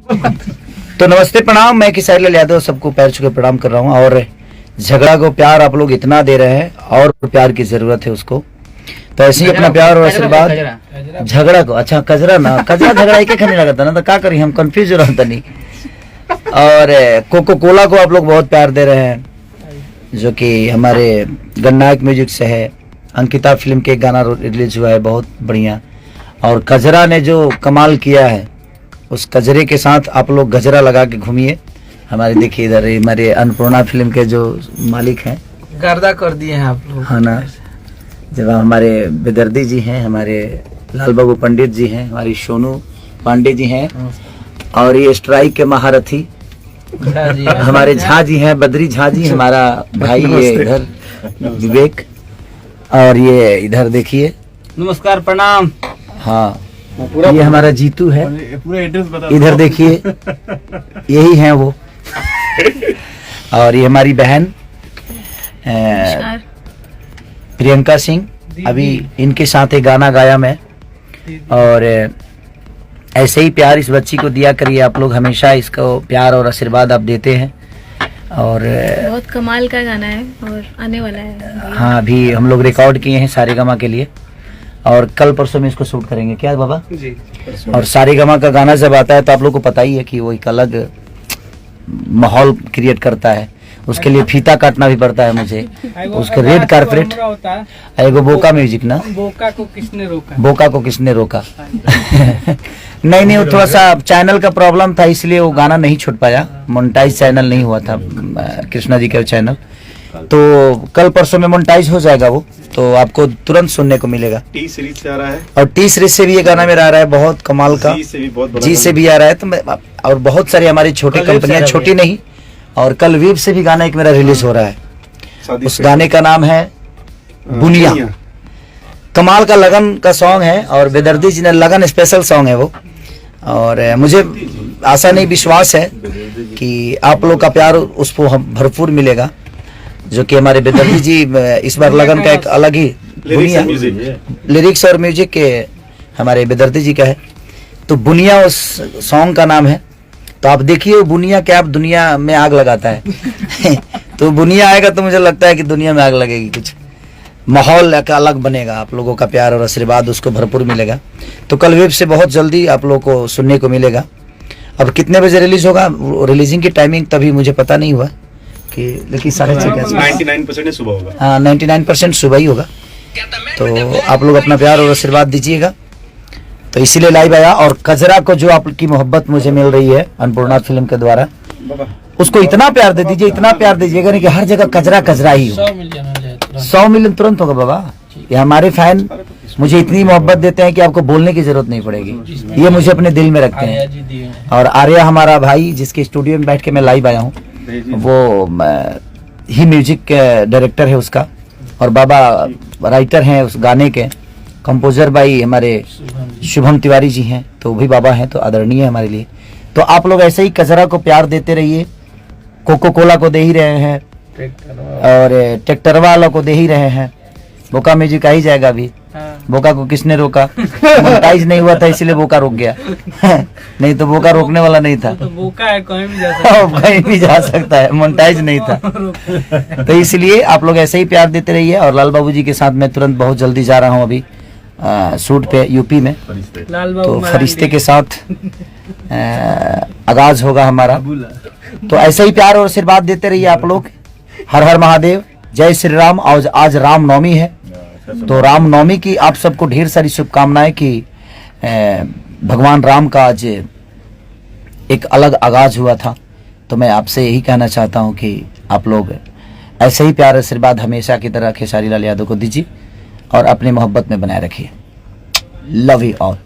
तो नमस्ते प्रणाम, मैं खेसारी लाल यादव सबको पैर छू के प्रणाम कर रहा हूँ। और झगड़ा को प्यार आप लोग इतना दे रहे हैं और प्यार की जरूरत है उसको, तो ऐसे ही अपना प्यार और आशीर्वाद झगड़ा को, अच्छा कजरा ना, कजरा झगड़ा एक नहीं लगता ना, तो क्या करी, हम कंफ्यूज हो रहा था नहीं। और कोको कोला को आप लोग बहुत प्यार दे रहे हैं, जो कि हमारे गणनायक म्यूजिक से है। अंकिता फिल्म के गाना रिलीज हुआ है, बहुत बढ़िया। और कजरा ने जो कमाल किया है, उस कजरे के साथ आप लोग गजरा लगा के घूमिए। हमारे देखिए इधर हमारे अन्नपूर्णा फिल्म के जो मालिक हैं, गर्दा कर दिए हैं आप लोग, है ना। जब हमारे बेदर्दी जी हैं, हमारे लाल बाबू पंडित जी हैं, हमारी सोनू पांडे जी हैं, और ये स्ट्राइक के महारथी हमारे झा जी हैं, बद्री झा जी, हमारा भाई ये इधर विवेक, और ये इधर देखिए, नमस्कार प्रणाम। हाँ ये हमारा जीतू है, पूरा एड्रेस बता। इधर देखिए यही हैं वो। और ये हमारी बहन प्रियंका सिंह, अभी इनके साथ एक गाना गाया मैं। और ऐसे ही प्यार इस बच्ची को दिया करिए आप लोग, हमेशा इसको प्यार और आशीर्वाद आप देते हैं। और बहुत कमाल का गाना है और आने वाला है। हाँ, अभी हम लोग रिकॉर्ड किए हैं सारेगामा के लिए, और कल परसों में इसको शूट करेंगे, क्या बाबा जी। और सारेगामा का गाना जब आता है तो आप लोग को पता ही है कि वो एक अलग माहौल क्रिएट करता है। उसके लिए फीता काटना भी पड़ता है मुझे, उसके रेड कारपेट। एगो बोका म्यूजिक ना, बोका को किसने रोका, बोका को किसने रोका। नहीं वो थोड़ा सा चैनल का प्रॉब्लम था, इसलिए वो गाना नहीं छूट पाया, मोनेटाइज चैनल नहीं हुआ था कृष्णा जी का चैनल। तो कल परसों में मोनेटाइज हो जाएगा वो, तो आपको तुरंत सुनने को मिलेगा। टी सीरीज से आ रहा है, और टी सीरीज से भी ये गाना मेरा आ रहा है, बहुत कमाल का। जी से भी बहुत बड़ा, जी से भी आ रहा है। तो और बहुत सारी हमारी छोटी कंपनियां, छोटी नहीं, और कल वेब से भी गाना एक मेरा रिलीज हो रहा है। उस गाने का नाम है बुनिया। कमाल का लगन का सॉन्ग है, और बेदर्दी जी ने लगन स्पेशल सॉन्ग है वो। और मुझे आशा नहीं, विश्वास है कि आप लोग का प्यार उसको भरपूर मिलेगा, जो कि हमारे बेदर्दी जी इस बार लगन का एक अलग ही बुनिया, लिरिक्स और म्यूजिक के हमारे बेदर्दी जी का है। तो बुनिया उस सॉन्ग का नाम है। तो आप देखिए बुनिया क्या, आप दुनिया में आग लगाता है। तो बुनिया आएगा तो मुझे लगता है कि दुनिया में आग लगेगी, कुछ माहौल का अलग बनेगा। आप लोगों का प्यार और आशीर्वाद उसको भरपूर मिलेगा। तो कल वेब से बहुत जल्दी आप लोगों को सुनने को मिलेगा। अब कितने बजे रिलीज होगा, रिलीजिंग की टाइमिंग तभी मुझे पता नहीं हुआ कि, लेकिन 99% सुबह होगा। हाँ 99% सुबह ही होगा। तो आप लोग अपना प्यार और आशीर्वाद दीजिएगा। तो इसीलिए लाइव आया। और कजरा को जो आपकी मोहब्बत मुझे मिल रही है अन्नपूर्णा फिल्म के द्वारा, उसको इतना प्यार दे दीजिए, इतना प्यार दीजिएगा नहीं कि हर जगह कजरा कजरा ही हो। 100 मिलियन तुरंत होगा बाबा। ये हमारे फैन मुझे इतनी मोहब्बत देते हैं कि आपको बोलने की जरूरत नहीं पड़ेगी, ये मुझे अपने दिल में रखते हैं। और आर्या हमारा भाई, जिसके स्टूडियो में बैठ के मैं लाइव आया हूँ, वो ही म्यूजिक डायरेक्टर है उसका, और बाबा राइटर हैं उस गाने के। कंपोजर भाई हमारे शुभम तिवारी जी हैं, तो भी बाबा हैं, तो आदरणीय है हमारे लिए। तो आप लोग ऐसे ही कजरा को प्यार देते रहिए। कोको कोला को दे ही रहे हैं, और ट्रैक्टर वाला को दे ही रहे हैं। बोका म्यूजिक आ ही जाएगा अभी। बोका को किसने रोका, मोनेटाइज नहीं हुआ था इसलिए बोका रुक गया। नहीं तो बोका रोकने वाला नहीं था, तो बोका है, कहीं भी जा सकता है। कहीं भी जा सकता है, मोनेटाइज नहीं था। तो इसलिए आप लोग ऐसे ही प्यार देते रहिए। और लाल बाबू जी के साथ मैं तुरंत बहुत जल्दी जा रहा हूँ अभी शूट पे यूपी में। तो फरिश्ते के साथ आगाज होगा हमारा। तो ऐसे ही प्यार और आशीर्वाद देते रहिए आप लोग। हर हर महादेव, जय श्री राम। आज रामनवमी है, तो रामनवमी की आप सबको ढेर सारी शुभकामनाएं कि भगवान राम का आज एक अलग आगाज हुआ था। तो मैं आपसे यही कहना चाहता हूं कि आप लोग ऐसे ही प्यार आशीर्वाद हमेशा की तरह खेसारी लाल यादव को दीजिए, और अपनी मोहब्बत में बनाए रखिए। Love you all.